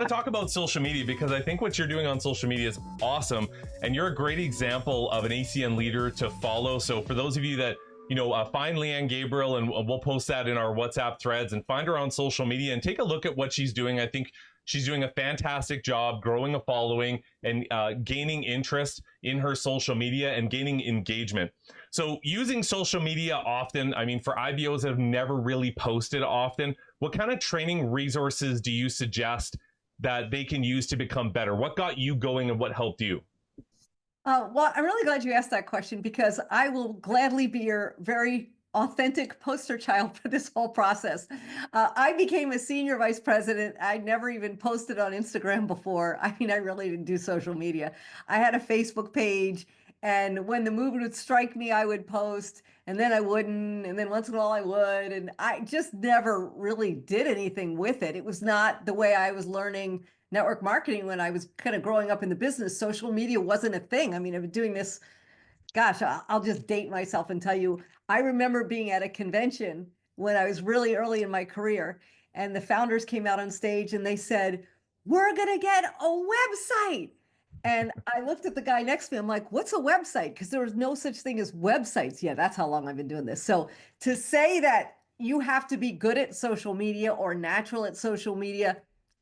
to talk about social media because I think what you're doing on social media is awesome, and you're a great example of an ACN leader to follow. So for those of you that find Leanne Gabriel, and we'll post that in our WhatsApp threads, and find her on social media and take a look at what she's doing. I think she's doing a fantastic job growing a following and gaining interest in her social media and gaining engagement. So using social media often, I mean, for IBOs that have never really posted often, what kind of training resources do you suggest that they can use to become better? What got you going and what helped you? Well, I'm really glad you asked that question because I will gladly be your very authentic poster child for this whole process. I became a senior vice president. I never even posted on Instagram before. I mean, I really didn't do social media. I had a Facebook page, and when the mood would strike me, I would post, and then I wouldn't, and then once in a while I would, and I just never really did anything with it. It was not the way I was learning network marketing when I was kind of growing up in the business. Social media wasn't a thing. I mean, I've been doing this, gosh, I'll just date myself and tell you, I remember being at a convention when I was really early in my career, and the founders came out on stage and they said, "We're going to get a website." And I looked at the guy next to me. I'm like, "What's a website?" Because there was no such thing as websites. Yeah, that's how long I've been doing this. So to say that you have to be good at social media or natural at social media,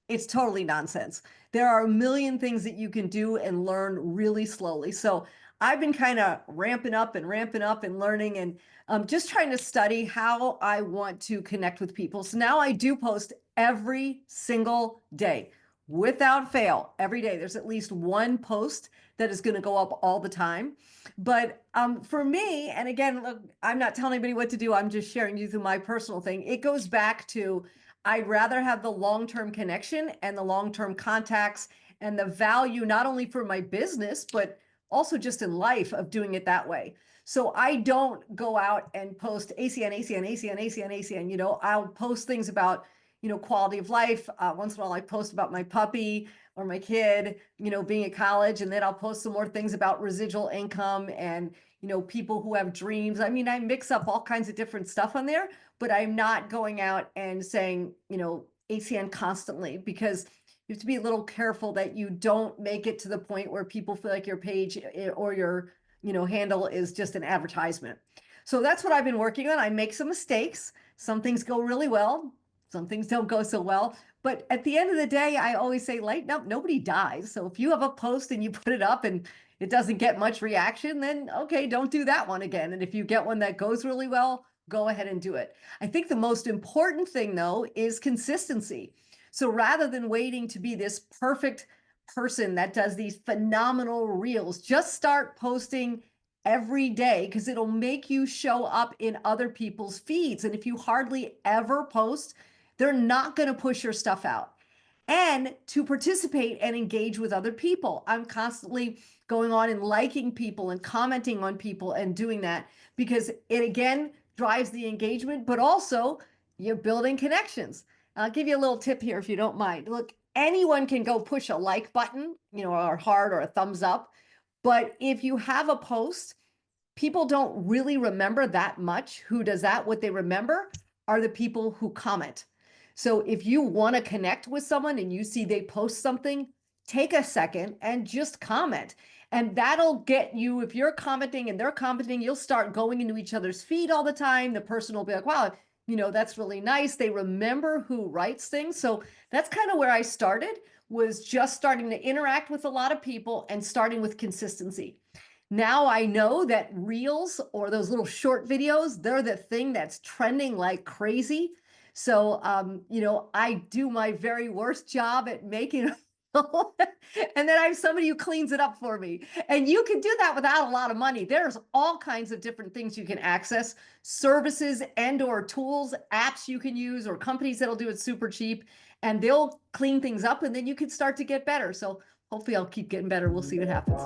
it's totally nonsense. There are a million things that you can do and learn really slowly. So I've been kind of ramping up and learning, and just trying to study how I want to connect with people. So now I do post every single day without fail. Every day there's at least one post that is going to go up all the time. But for me, and again, look, I'm not telling anybody what to do. I'm just sharing you through my personal thing. It goes back to, I'd rather have the long-term connection and the long-term contacts and the value, not only for my business, but also just in life, of doing it that way. So I don't go out and post ACN. I'll post things about, quality of life. Once in a while I post about my puppy or my kid, being at college. And then I'll post some more things about residual income and, people who have dreams. I mean, I mix up all kinds of different stuff on there, but I'm not going out and saying, ACN constantly, because you have to be a little careful that you don't make it to the point where people feel like your page or your, handle is just an advertisement. So that's what I've been working on. I make some mistakes. Some things go really well. Some things don't go so well. But at the end of the day, I always say, lighten up, nobody dies. So if you have a post and you put it up and it doesn't get much reaction, then okay, don't do that one again. And if you get one that goes really well, go ahead and do it. I think the most important thing, though, is consistency. So rather than waiting to be this perfect person that does these phenomenal reels, just start posting every day, because it'll make you show up in other people's feeds. And if you hardly ever post, they're not going to push your stuff out. And to participate and engage with other people, I'm constantly going on and liking people and commenting on people and doing that, because it again drives the engagement, but also you're building connections. I'll give you a little tip here if you don't mind. Look, anyone can go push a like button, or heart or a thumbs up. But if you have a post, people don't really remember that much. Who does that? What they remember are the people who comment. So if you want to connect with someone and you see they post something, take a second and just comment. And that'll get you, if you're commenting and they're commenting, you'll start going into each other's feed all the time. The person will be like, wow, that's really nice. They remember who writes things. So that's kind of where I started, was just starting to interact with a lot of people and starting with consistency. Now I know that reels, or those little short videos, they're the thing that's trending like crazy. So, I do my very worst job at making and then I have somebody who cleans it up for me. And you can do that without a lot of money. There's all kinds of different things you can access, services and or tools, apps you can use, or companies that'll do it super cheap, and they'll clean things up, and then you can start to get better. So hopefully I'll keep getting better. We'll see what happens.